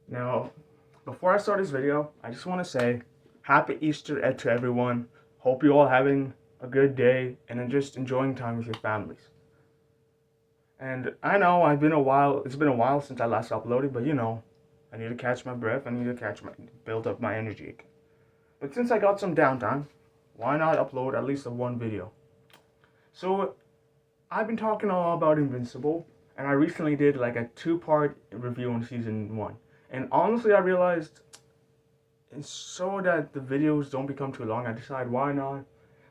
Now, before I start this video, I just want to say Happy Easter egg to everyone. Hope you're all having a good day and then just enjoying time with your families. And I know it's been a while since I last uploaded, but I need to catch my breath. I need to build up my energy again. But since I got some downtime, why not upload at least one video? So, I've been talking all about Invincible, and I recently did like a two-part review on season 1. And honestly, I realized, and so that the videos don't become too long, I decided why not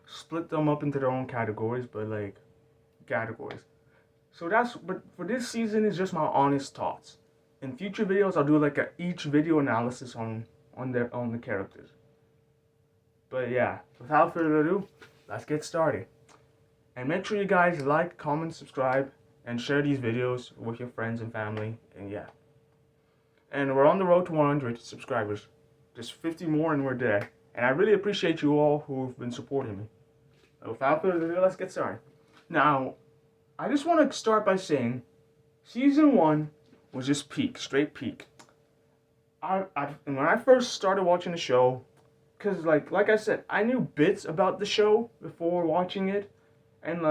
split them up into their own categories, but like categories. But for this season, it's just my honest thoughts. In future videos, I'll do like each video analysis on the characters. But yeah, without further ado, let's get started. And make sure you guys like, comment, subscribe, and share these videos with your friends and family. And yeah. And we're on the road to 100 subscribers. Just 50 more and we're there. And I really appreciate you all who've been supporting me. Without further ado, let's get started. Now, I just want to start by saying, Season 1 was just peak, straight peak. When I first started watching the show, because like I said, I knew bits about the show before watching it, and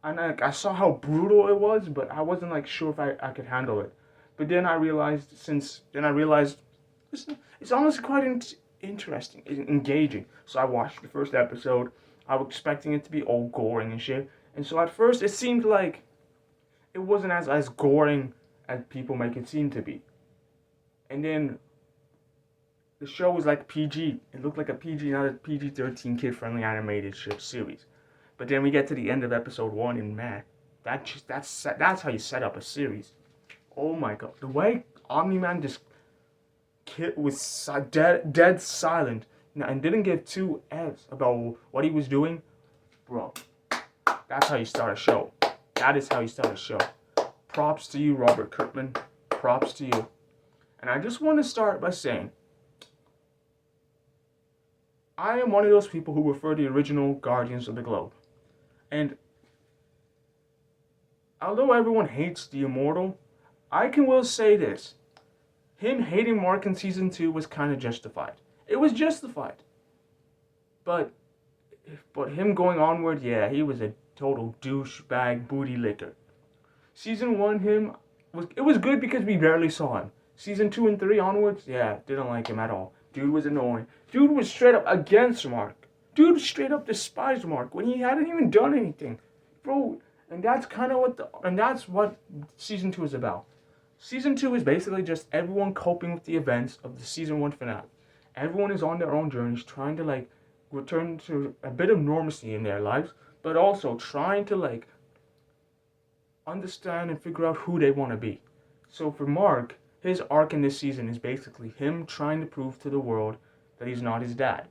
I saw how brutal it was, but I wasn't like sure if I could handle it. But then I realized it's honestly quite interesting, engaging. So I watched the first episode. I was expecting it to be all goring and shit, and so at first it seemed like it wasn't as goring as people make it seem to be. And then the show was like PG. It looked like a PG, not a PG-13 kid-friendly animated series. But then we get to the end of episode 1, and man, that's how you set up a series. Oh my god, the way Omni-Man just was dead silent and didn't give two F's about what he was doing, bro. That's how you start a show. That is how you start a show. Props to you, Robert Kirkman. Props to you. And I just want to start by saying, I am one of those people who refer to the original Guardians of the Globe. And although everyone hates the Immortal, I can well say this. Him hating Mark in Season 2 was kind of justified. It was justified. But him going onward, yeah, he was a total douchebag booty licker. Season 1, it was good because we barely saw him. Season 2 and 3 onwards, yeah, didn't like him at all. Dude was annoying. Dude was straight up against Mark. Dude straight up despised Mark when he hadn't even done anything. Bro, and that's what Season 2 is about. Season 2 is basically just everyone coping with the events of the Season 1 finale. Everyone is on their own journeys trying to return to a bit of normalcy in their lives, but also trying to understand and figure out who they want to be. So for Mark, his arc in this season is basically him trying to prove to the world that he's not his dad.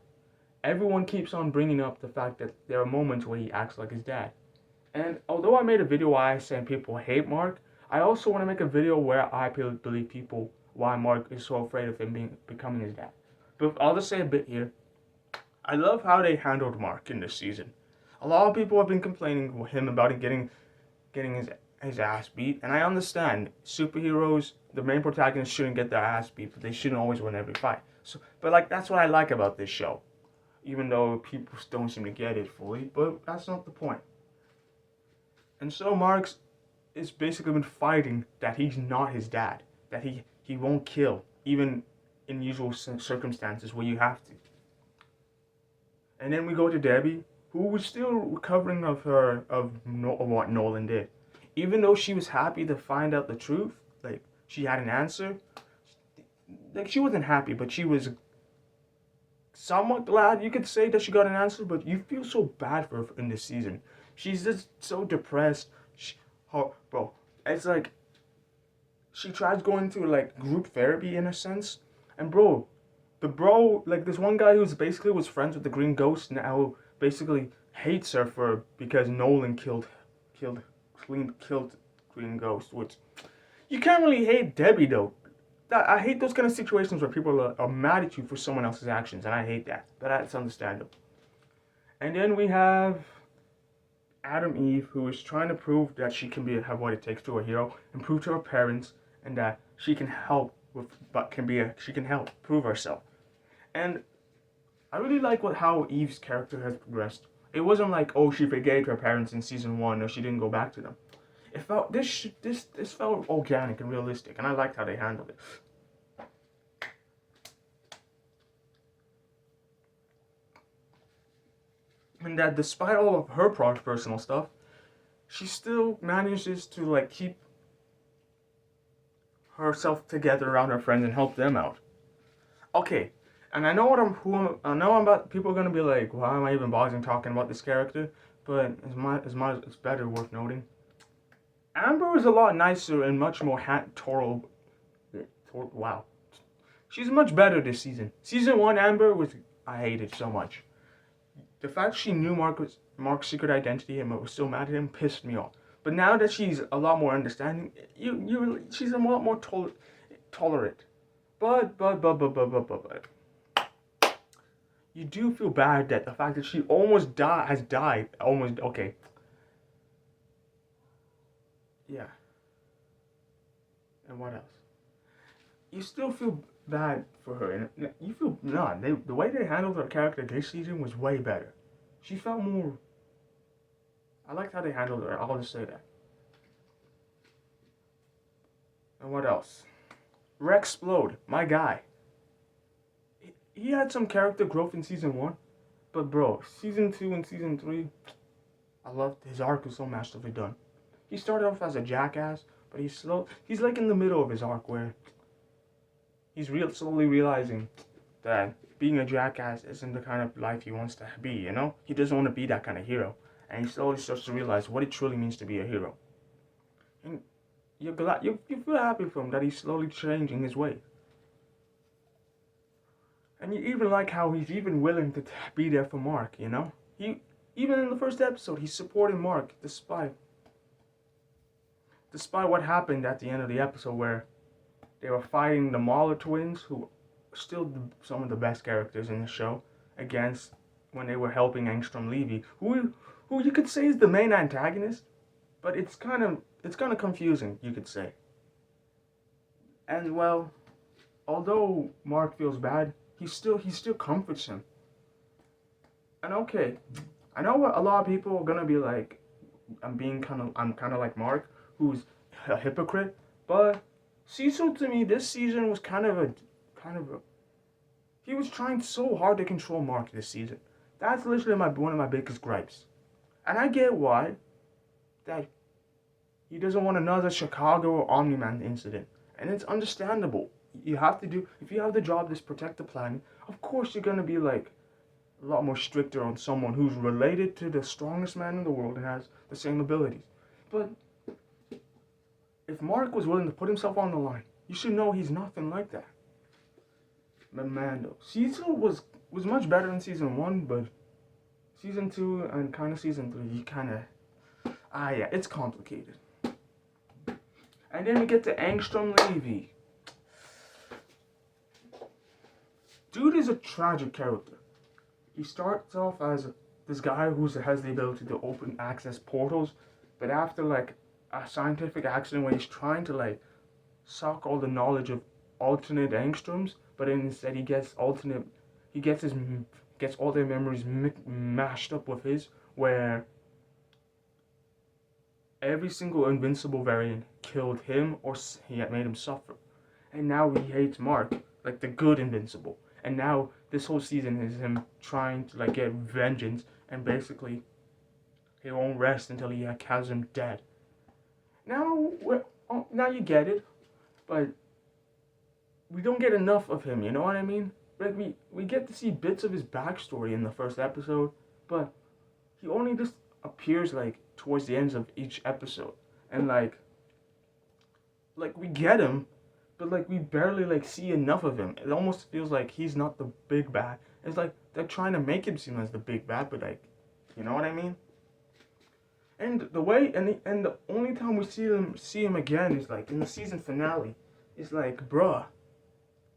Everyone keeps on bringing up the fact that there are moments where he acts like his dad. And although I made a video where I said people hate Mark, I also want to make a video where I believe people why Mark is so afraid of him becoming his dad. But I'll just say a bit here. I love how they handled Mark in this season. A lot of people have been complaining with him about getting his ass beat, and I understand superheroes, the main protagonists shouldn't get their ass beat, but they shouldn't always win every fight. But that's what I like about this show, even though people don't seem to get it fully. But that's not the point. And so Mark's is basically been fighting that he's not his dad, that he won't kill, even in usual circumstances where you have to. And then we go to Debbie, who was still recovering of what Nolan did. Even though she was happy to find out the truth, she had an answer, she wasn't happy, but she was somewhat glad, you could say, that she got an answer, but you feel so bad for her in this season. She's just so depressed. Bro, it's like she tries going to group therapy in a sense, and this one guy who's basically was friends with the Green Ghost now basically hates her because Nolan killed Green Ghost, which you can't really hate Debbie though. I hate those kind of situations where people are mad at you for someone else's actions, and I hate that. But that's understandable. And then we have Adam Eve, who is trying to prove that she can have what it takes to a hero, and prove to her parents, and that she can help but she can help prove herself. And I really like how Eve's character has progressed. It wasn't like, oh, she forgave her parents in season 1 or she didn't go back to them. It felt this felt organic and realistic, and I liked how they handled it. And that despite all of her personal stuff, she still manages to like keep herself together around her friends and help them out. Okay, and I know I know I'm about. People are gonna be like, why am I even bothering talking about this character? But it's better worth noting. Amber is a lot nicer and much more wow, she's much better this season. Season 1 Amber I hated so much. The fact she knew Mark's secret identity and was still mad at him pissed me off. But now that she's a lot more understanding, she's a lot more tolerant. But you do feel bad that the fact that she has died. Almost, okay. Yeah. And what else? You still feel bad for her, and you feel the way they handled her character this season was way better. She felt more. I liked how they handled her. I'll just say that. And what else? Rexplode, my guy. He had some character growth in season 1, but bro, season 2 and season 3, I loved his arc was so masterfully done. He started off as a jackass, but he's like in the middle of his arc where he's slowly realizing that being a jackass isn't the kind of life he wants to be, you know? He doesn't want to be that kind of hero. And he slowly starts to realize what it truly means to be a hero. And you feel happy for him that he's slowly changing his ways. And you even like how he's even willing to be there for Mark, you know? Even in the first episode, he's supporting Mark despite what happened at the end of the episode where they were fighting the Mahler twins, who are still some of the best characters in the show, against when they were helping Angstrom Levy, who you could say is the main antagonist, but it's kind of confusing, you could say. And well, although Mark feels bad, he still comforts him. And okay, I know what a lot of people are gonna be like, I'm kind of like Mark, who's a hypocrite, but Cecil to me this season was kind of a he was trying so hard to control Mark this season. That's literally one of my biggest gripes. And I get why that he doesn't want another Chicago or Omni-Man incident. And it's understandable. If you have the job to protect the planet, of course you're gonna be like a lot more stricter on someone who's related to the strongest man in the world and has the same abilities. But if Mark was willing to put himself on the line, you should know he's nothing like that. But Mando, Cecil was much better in season 1, but season 2 and kind of season 3, yeah, it's complicated. And then we get to Angstrom Levy. Dude is a tragic character. He starts off as this guy who has the ability to open access portals, but after like a scientific accident where he's trying to like suck all the knowledge of alternate Angstroms, but instead he gets all their memories mashed up with his, where every single Invincible variant killed him or he had made him suffer. And now he hates Mark, like the good Invincible. And now this whole season is him trying to like get vengeance, and basically he won't rest until he has him dead. Now you get it, but we don't get enough of him, you know what I mean? Like we get to see bits of his backstory in the first episode, but he only just appears like towards the ends of each episode. And like we get him, but like we barely like see enough of him. It almost feels like he's not the big bad. It's like they're trying to make him seem as the big bad, but like, you know what I mean? And the way and the only time we see him again is like in the season finale. It's like, bruh,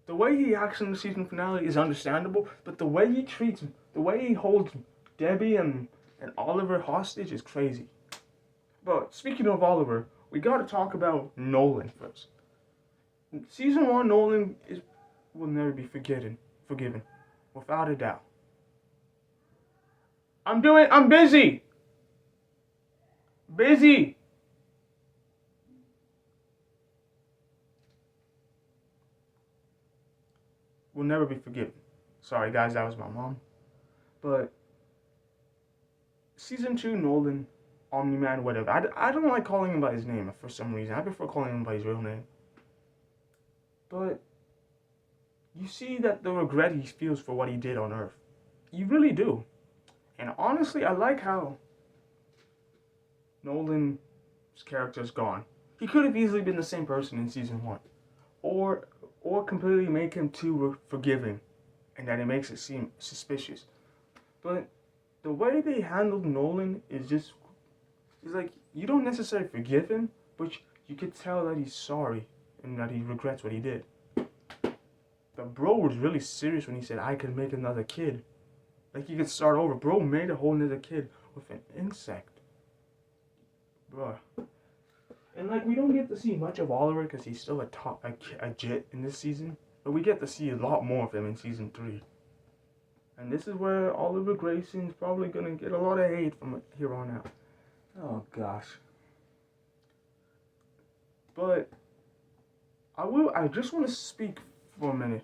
the way he acts in the season finale is understandable, but the way he holds Debbie and Oliver hostage is crazy. But speaking of Oliver, we gotta talk about Nolan first. Season 1, Nolan will never be forgiven, without a doubt. I'm busy! Busy! Will never be forgiven. Sorry guys, that was my mom. But Season 2, Nolan, Omni-Man, whatever. I don't like calling him by his name for some reason. I prefer calling him by his real name. But you see that the regret he feels for what he did on Earth. You really do. And honestly, I like how Nolan's character's gone. He could have easily been the same person in Season 1. Or completely make him too forgiving, and that it makes it seem suspicious. But the way they handled Nolan is like, you don't necessarily forgive him, but you could tell that he's sorry and that he regrets what he did. But bro was really serious when he said, I could make another kid. Like, he could start over. Bro made a whole nother kid with an insect. Bro. And, like, we don't get to see much of Oliver because he's still a jit in this season. But we get to see a lot more of him in Season 3. And this is where Oliver Grayson's probably going to get a lot of hate from here on out. Oh, gosh. But I just want to speak for a minute.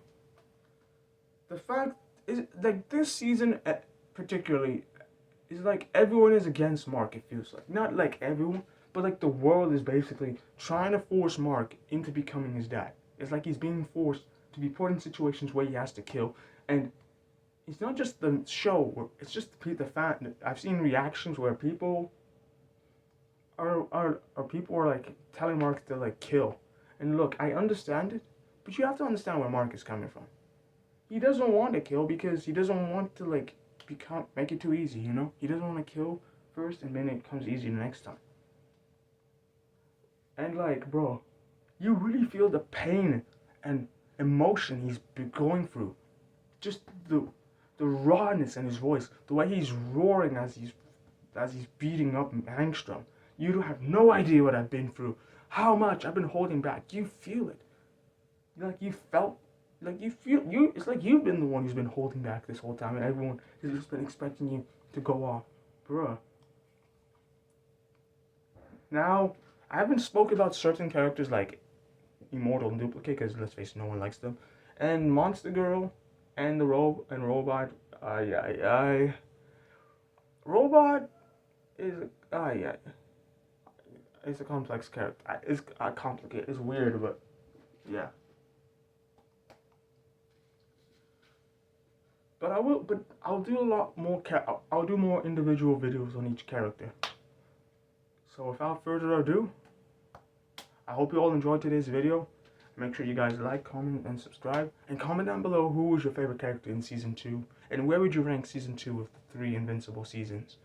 The fact is, like, this season particularly is like everyone is against Mark, it feels like. Not like everyone, but like the world is basically trying to force Mark into becoming his dad. It's like he's being forced to be put in situations where he has to kill. And it's not just the show, it's just the fact that I've seen reactions where people are like telling Mark to like kill. And look, I understand it, but you have to understand where Mark is coming from. He doesn't want to kill because he doesn't want to like make it too easy, you know? He doesn't want to kill first and then it comes easy the next time. And like, bro, you really feel the pain and emotion he's been going through. Just the rawness in his voice, the way he's roaring as he's beating up Angstrom. You have no idea what I've been through, how much I've been holding back. You feel it. Like you felt, like you feel you. It's like you've been the one who's been holding back this whole time, and everyone has just been expecting you to go off, bruh. Now I haven't spoke about certain characters like Immortal and Duplicate because let's face it, no one likes them, and Monster Girl, and the Robot. Robot is it's a complex character. It's complicated. It's weird, but yeah. But I'll do a lot more. I'll do more individual videos on each character. So without further ado, I hope you all enjoyed today's video. Make sure you guys like, comment, and subscribe. And comment down below who was your favorite character in Season 2. And where would you rank Season 2 of the 3 Invincible seasons?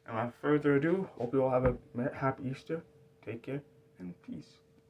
And without further ado, hope you all have a happy Easter. Take care, and peace.